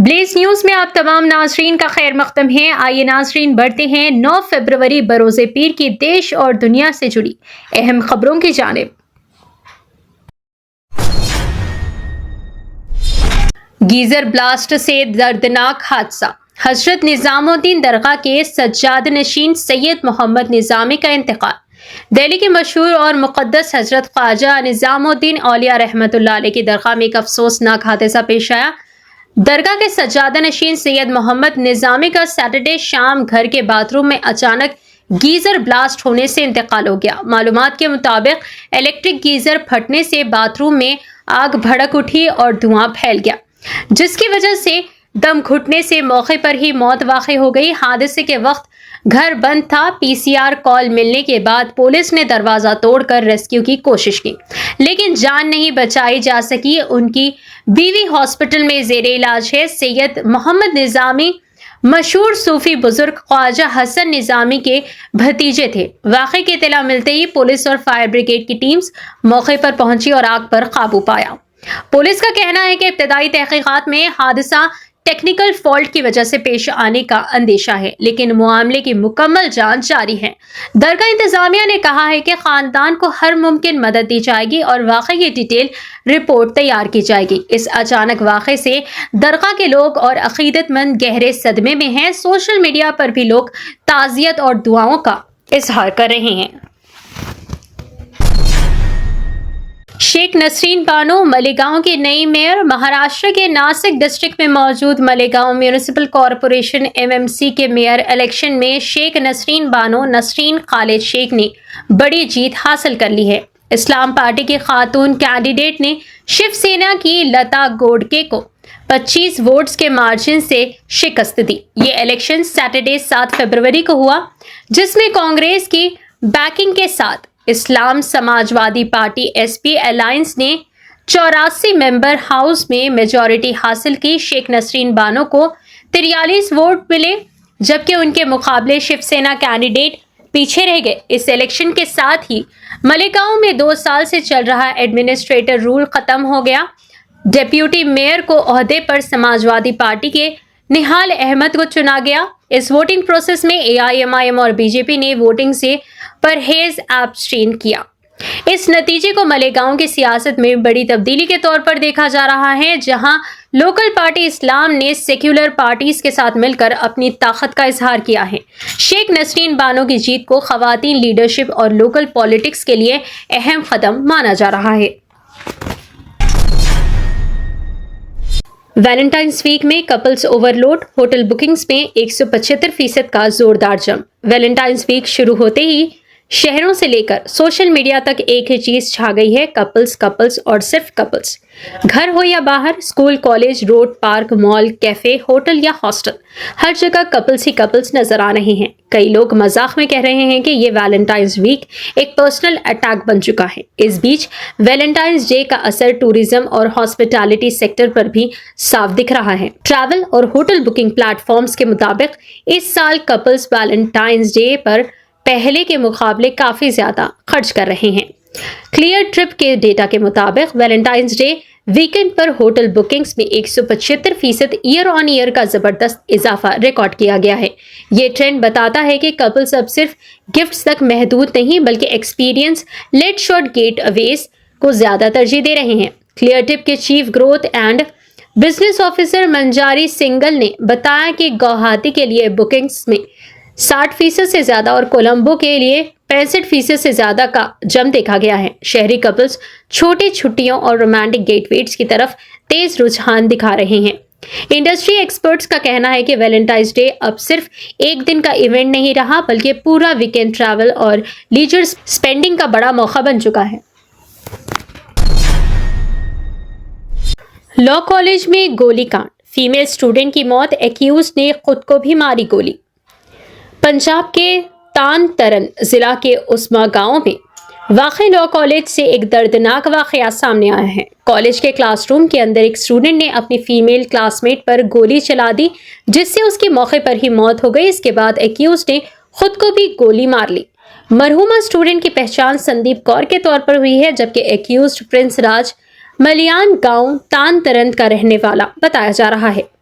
Blaze news میں آپ تمام ناظرین کا خیر مقدم ہے۔ آئیے ناظرین بڑھتے ہیں 9 فروری بروز پیر کی دیش اور دنیا سے جڑی اہم خبروں کی جانب۔ گیزر بلاسٹ سے دردناک حادثہ، حضرت نظام الدین درگاہ کے سجادہ نشین سید محمد نظامی کا انتقال۔ دہلی کے مشہور اور مقدس حضرت خواجہ نظام الدین اولیاء رحمۃ اللہ علیہ کی درگاہ میں ایک افسوسناک حادثہ پیش آیا۔ درگاہ کے سجادہ نشین سید محمد نظامی کا سیٹرڈے شام گھر کے باتھ روم میں اچانک گیزر بلاسٹ ہونے سے انتقال ہو گیا۔ معلومات کے مطابق الیکٹرک گیزر پھٹنے سے باتھ روم میں آگ بھڑک اٹھی اور دھواں پھیل گیا، جس کی وجہ سے دم گھٹنے سے موقع پر ہی موت واقع ہو گئی۔ حادثے کے وقت گھر بند تھا۔ PCR کال ملنے کے بعد پولیس نے دروازہ توڑ کر ریسکیو کی کوشش کی، لیکن جان نہیں بچائی جا سکی۔ ان کی بیوی ہاسپٹل میں زیر علاج ہے۔ سید محمد نظامی مشہور صوفی بزرگ خواجہ حسن نظامی کے بھتیجے تھے۔ واقعے کی اطلاع ملتے ہی پولیس اور فائر بریگیڈ کی ٹیمز موقع پر پہنچی اور آگ پر قابو پایا۔ پولیس کا کہنا ہے کہ ابتدائی تحقیقات میں حادثہ ٹیکنیکل فالٹ کی وجہ سے پیش آنے کا اندیشہ ہے، لیکن معاملے کی مکمل جانچ جاری ہے۔ درگاہ انتظامیہ نے کہا ہے کہ خاندان کو ہر ممکن مدد دی جائے گی اور واقعے کی ڈیٹیل رپورٹ تیار کی جائے گی۔ اس اچانک واقعے سے درگاہ کے لوگ اور عقیدت مند گہرے صدمے میں ہیں۔ سوشل میڈیا پر بھی لوگ تعزیت اور دعاؤں کا اظہار کر رہے ہیں۔ شیخ نسرین بانو مالیگاؤں کی نئی میئر۔ مہاراشٹر کے ناسک ڈسٹرکٹ میں موجود مالیگاؤں میونسپل کارپوریشن MMC کے میئر الیکشن میں شیخ نسرین بانو نسرین خالد شیخ نے بڑی جیت حاصل کر لی ہے۔ اسلام پارٹی کی خاتون کینڈیڈیٹ نے شیو سینا کی لتا گوڈکے کو 25 ووٹس کے مارجن سے شکست دی۔ یہ الیکشن سیٹرڈے 7 فروری کو ہوا، جس میں کانگریس کی بیکنگ کے ساتھ اسلام سماجوادی پارٹی SP الائنس نے 84 ممبر ہاؤس میں میجورٹی حاصل کی۔ شیخ نسرین بانو کو 43 ووٹ ملے، جبکہ ان کے مقابلے شیو سینا کینڈیڈیٹ پیچھے رہ گئے۔ اس الیکشن کے ساتھ ہی مالیگاؤں میں 2 سال سے چل رہا ایڈمنسٹریٹر رول ختم ہو گیا۔ ڈپٹی میئر کو عہدے پر سماجوادی پارٹی کے نہال احمد کو چنا گیا۔ اس ووٹنگ پروسیس میں AIMIM اور BJP نے ووٹنگ سے پرہیز ایبسٹین کیا۔ اس نتیجے کو مالیگاؤں کی سیاست میں بڑی تبدیلی کے طور پر دیکھا جا رہا ہے، جہاں لوکل پارٹی اسلام نے سیکولر پارٹیز کے ساتھ مل کر اپنی طاقت کا اظہار کیا ہے۔ شیخ نسرین بانو کی جیت کو خواتین لیڈرشپ اور لوکل پالیٹکس کے لیے اہم قدم مانا جا رہا ہے۔ ویلنٹائنز ویک میں couples overload, hotel bookings میں 175% کا زوردار جمپ۔ ویلنٹائنز ویک شروع ہوتے ہی شہروں سے لے کر سوشل میڈیا تک ایک ہی چیز چھا گئی ہے: کپلز اور صرف کپلز۔ گھر ہو یا باہر، اسکول، کالج، روڈ، پارک، مال، کیفے، ہوٹل یا ہاسٹل، ہر جگہ کپلز ہی کپلز نظر آ رہے ہیں۔ کئی لوگ مذاق میں کہہ رہے ہیں کہ یہ ویلنٹائنز ویک ایک پرسنل اٹیک بن چکا ہے۔ اس بیچ ویلنٹائنز ڈے کا اثر ٹورزم اور ہاسپٹیلٹی سیکٹر پر بھی صاف دکھ رہا ہے۔ ٹریول اور ہوٹل بکنگ پلیٹ فارمز کے مطابق اس سال کپلز ویلنٹائنز ڈے پر پہلے کے مقابلے کافی زیادہ خرچ کر رہے ہیں۔ کلیئر ٹرپ کے ڈیٹا کے مطابق ویلنٹائنز ڈے ویکینڈ پر ہوٹل بکنگز میں 175% ایئر آن ایئر کا زبردست اضافہ ریکارڈ کیا گیا ہے۔ یہ ٹرینڈ بتاتا ہے کہ کپلز اب صرف گفٹس تک محدود نہیں، بلکہ experience led short getaways کو زیادہ ترجیح دے رہے ہیں۔ کلیئر ٹرپ کے chief growth and business officer Manjari Singhal نے بتایا کہ گوہاٹی کے لیے بکنگز میں 60% سے زیادہ اور کولمبو کے لیے 65% سے زیادہ کا جمپ دیکھا گیا ہے۔ شہری کپلز چھوٹی چھٹیوں اور رومانٹک گیٹ ویز کی طرف تیز رجحان دکھا رہے ہیں۔ انڈسٹری ایکسپرٹس کا کہنا ہے کہ ویلنٹائنز ڈے اب صرف ایک دن کا ایونٹ نہیں رہا، بلکہ پورا ویکینڈ ٹریول اور لیجر سپینڈنگ کا بڑا موقع بن چکا ہے۔ لاء کالج میں گولی کانڈ، فیمیل اسٹوڈنٹ کی موت، ایکیوزڈ نے خود کو بھی ماری گولی۔ پنجاب کے تان ترن ضلع کے اسما گاؤں میں واقع لاء کالج سے ایک دردناک واقعہ سامنے آیا ہے۔ کالج کے کلاس روم کے اندر ایک اسٹوڈنٹ نے اپنی فیمیل کلاس میٹ پر گولی چلا دی، جس سے اس کی موقع پر ہی موت ہو گئی۔ اس کے بعد ایکیوزڈ نے خود کو بھی گولی مار لی۔ مرحومہ اسٹوڈنٹ کی پہچان سندیپ کور کے طور پر ہوئی ہے، جبکہ ایکیوزڈ پرنس راج ملیان گاؤں تان ترن کا رہنے والا بتایا جا رہا ہے۔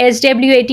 SWAT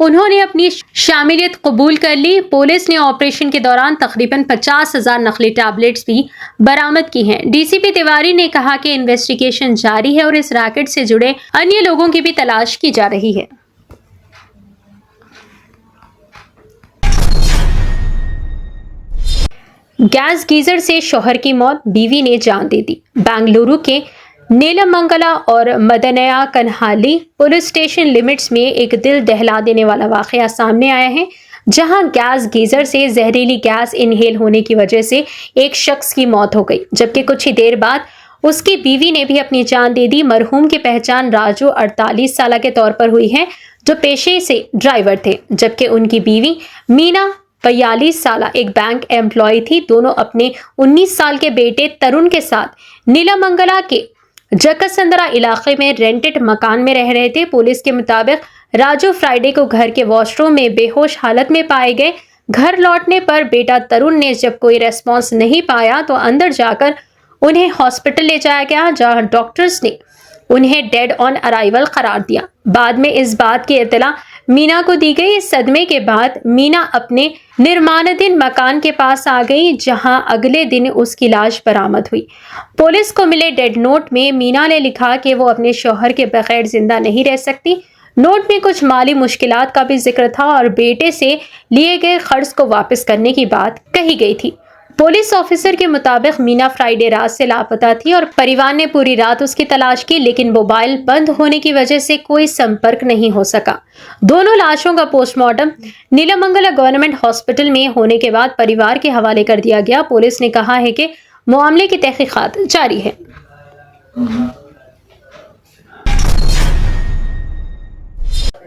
انہوں نے اپنی شاملیت قبول کر لی۔ پولیس نے آپریشن کے دوران تقریباً 50,000 نقلی ٹیبلٹس بھی برآمد کی ہیں۔ ڈی سی پی تیواری نے کہا کہ انویسٹیگیشن جاری ہے اور اس ریکٹ سے جڑے انیہ لوگوں کی بھی تلاش کی جا رہی ہے۔ گیس گیزر سے شوہر کی موت، بیوی نے جان دے دی۔ بنگلورو کے نیلم منگلا اور مدنیا کنہالی پولیس اسٹیشن لمٹس میں ایک دل دہلا دینے والا واقعہ سامنے آیا ہے، جہاں گیس گیزر سے زہریلی گیس انہیل ہونے کی وجہ سے ایک شخص کی موت ہو گئی، جبکہ کچھ ہی دیر بعد اس کی بیوی نے بھی اپنی جان دے دی۔ مرحوم کی پہچان راجو 48 سالہ کے طور پر ہوئی ہے، جو پیشے سے ڈرائیور تھے، جبکہ ان کی بیوی مینا 42 سالہ ایک بینک ایمپلائی تھی۔ دونوں اپنے 19 سال کے بیٹے ترون کے ساتھ نیلا منگلا کے جکسندرا علاقے میں رینٹڈ مکان میں رہ رہے تھے۔ پولیس کے مطابق راجو فرائیڈے کو گھر کے واش روم میں بے ہوش حالت میں پائے گئے۔ گھر لوٹنے پر بیٹا ترون نے جب کوئی ریسپانس نہیں پایا تو اندر جا کر انہیں ہاسپٹل لے جایا گیا، جہاں ڈاکٹرز نے انہیں ڈیڈ آن ارائیول قرار دیا۔ بعد میں اس بات کی اطلاع مینا کو دی گئی۔ اس صدمے کے بعد مینا اپنے نرمانادین مکان کے پاس آ گئی، جہاں اگلے دن اس کی لاش برآمد ہوئی۔ پولیس کو ملے ڈیڈ نوٹ میں مینا نے لکھا کہ وہ اپنے شوہر کے بغیر زندہ نہیں رہ سکتی۔ نوٹ میں کچھ مالی مشکلات کا بھی ذکر تھا اور بیٹے سے لیے گئے قرض کو واپس کرنے کی بات کہی گئی تھی۔ پولیس آفیسر کے مطابق مینا فرائیڈے رات سے لاپتہ تھی اور پریوار نے پوری رات اس کی تلاش کی، لیکن موبائل بند ہونے کی وجہ سے کوئی سمپرک نہیں ہو سکا۔ دونوں لاشوں کا پوسٹ مارٹم نیلمنگلا گورنمنٹ ہاسپٹل میں ہونے کے بعد پریوار کے حوالے کر دیا گیا۔ پولیس نے کہا ہے کہ معاملے کی تحقیقات جاری ہے۔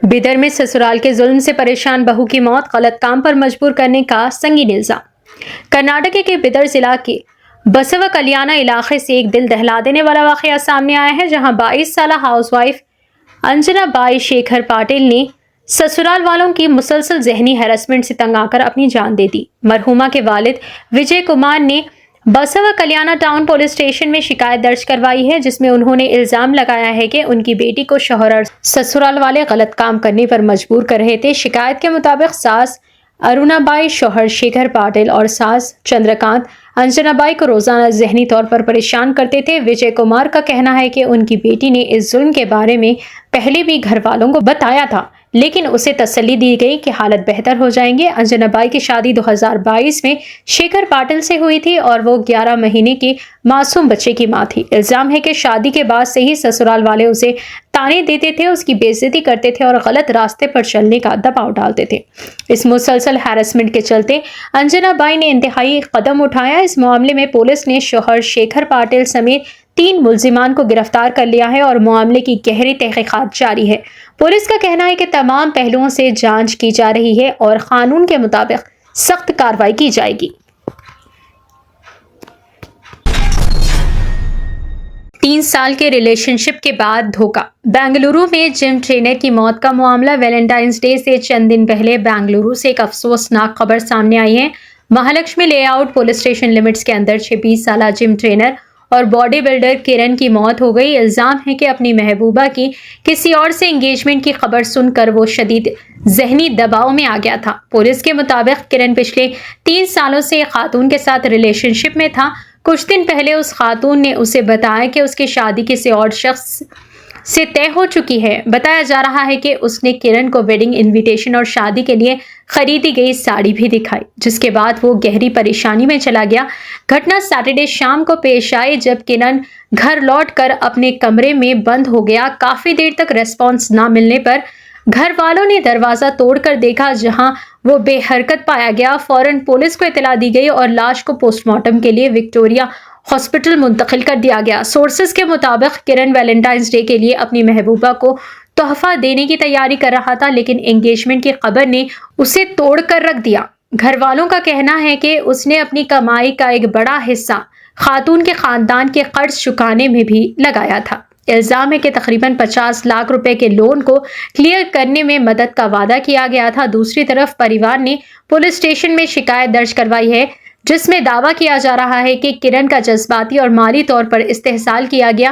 بیدر میں سسرال کے ظلم سے پریشان بہو کی موت، غلط کام پر مجبور کرنے کا سنگین الزام۔ کرناٹک کے بیدر ضلع کے بسوا کلیانہ علاقے سے ایک دل دہلا دینے والا واقعہ سامنے آیا ہے، جہاں 22 سالہ ہاؤس وائف انجنا بائی شیکھر پاٹل نے سسرال والوں کی مسلسل ذہنی ہراسمنٹ سے تنگ آ کر اپنی جان دے دی۔ مرحومہ کے والد وجے کمار نے بسوا کلیانہ ٹاؤن پولیس اسٹیشن میں شکایت درج کروائی ہے، جس میں انہوں نے الزام لگایا ہے کہ ان کی بیٹی کو شوہر اور سسرال والے غلط کام کرنے پر مجبور کر رہے تھے۔ شکایت کے مطابق ساس ارونا بائی، شوہر شیکھر پاٹل اور ساس چندرکانت انجنا بائی کو روزانہ ذہنی طور پر پریشان کرتے تھے۔ وجے کمار کا کہنا ہے کہ ان کی بیٹی نے اس ظلم کے بارے میں پہلے بھی گھر والوں کو بتایا تھا، لیکن اسے تسلی دی گئی کہ حالت بہتر ہو جائیں گے۔ انجنا بائی کی شادی 2022 میں شیکھر پاٹل سے ہوئی تھی اور وہ 11 مہینے کے معصوم بچے کی ماں تھی۔ الزام ہے کہ شادی کے بعد سے ہی سسرال والے اسے تانے دیتے تھے، اس کی بے عزتی کرتے تھے اور غلط راستے پر چلنے کا دباؤ ڈالتے تھے۔ اس مسلسل ہیراسمنٹ کے چلتے انجنا بائی نے انتہائی قدم اٹھایا۔ اس معاملے میں پولیس نے شوہر شیکھر پاٹل سمیت 3 ملزمان کو گرفتار کر لیا ہے اور معاملے کی گہری تحقیقات جاری ہے۔ پولیس کا کہنا ہے کہ تمام پہلوؤں سے جانچ کی جا رہی ہے اور قانون کے مطابق سخت کارروائی کی جائے گی۔ 3 سال کے ریلیشن شپ کے بعد دھوکہ، بنگلورو میں جم ٹرینر کی موت کا معاملہ۔ ویلنٹائنز ڈے سے چند دن پہلے بنگلورو سے ایک افسوسناک خبر سامنے آئی ہے۔ Mahalakshmi lay out police station limits کے اندر 26 سالہ جم ٹرینر اور باڈی بلڈر کرن کی موت ہو گئی۔ الزام ہے کہ اپنی محبوبہ کی کسی اور سے انگیجمنٹ کی خبر سن کر وہ شدید ذہنی دباؤ میں آ گیا تھا۔ پولیس کے مطابق کرن پچھلے 3 سالوں سے ایک خاتون کے ساتھ ریلیشن شپ میں تھا۔ کچھ دن پہلے اس خاتون نے اسے بتایا کہ اس کی شادی کسی اور شخص سے طے ہو چکی ہے۔ بتایا جا رہا ہے کہ اس نے کرن کو ویڈنگ انویٹیشن اور شادی کے لیے خریدی گئی ساڑی بھی دکھائی، جس کے بعد وہ گہری پریشانی میں چلا گیا۔ گھٹنا سیٹرڈے شام کو پیش آئی جب کرن گھر لوٹ کر اپنے کمرے میں بند ہو گیا۔ کافی دیر تک ریسپانس نہ ملنے پر گھر والوں نے دروازہ توڑ کر دیکھا، جہاں وہ بے حرکت پایا گیا۔ فوراً پولیس کو اطلاع دی گئی اور لاش کو پوسٹ مارٹم کے لیے وکٹوریا ہاسپٹل منتقل کر دیا گیا۔ سورسز کے مطابق کرن ویلنٹائنز ڈے کے لیے اپنی محبوبہ کو تحفہ دینے کی تیاری کر رہا تھا، لیکن انگیجمنٹ کی خبر نے اسے توڑ کر رکھ دیا۔ گھر والوں کا کہنا ہے کہ اس نے اپنی کمائی کا ایک بڑا حصہ خاتون کے خاندان کے قرض چکانے میں بھی لگایا تھا۔ الزام ہے کہ تقریباً 50 لاکھ روپے کے لون کو کلیئر کرنے میں مدد کا وعدہ کیا گیا تھا۔ دوسری طرف پریوار نے پولیس اسٹیشن میں شکایت درج کروائی ہے، جس میں دعویٰ کیا جا رہا ہے کہ کرن کا جذباتی اور مالی طور پر استحصال کیا گیا۔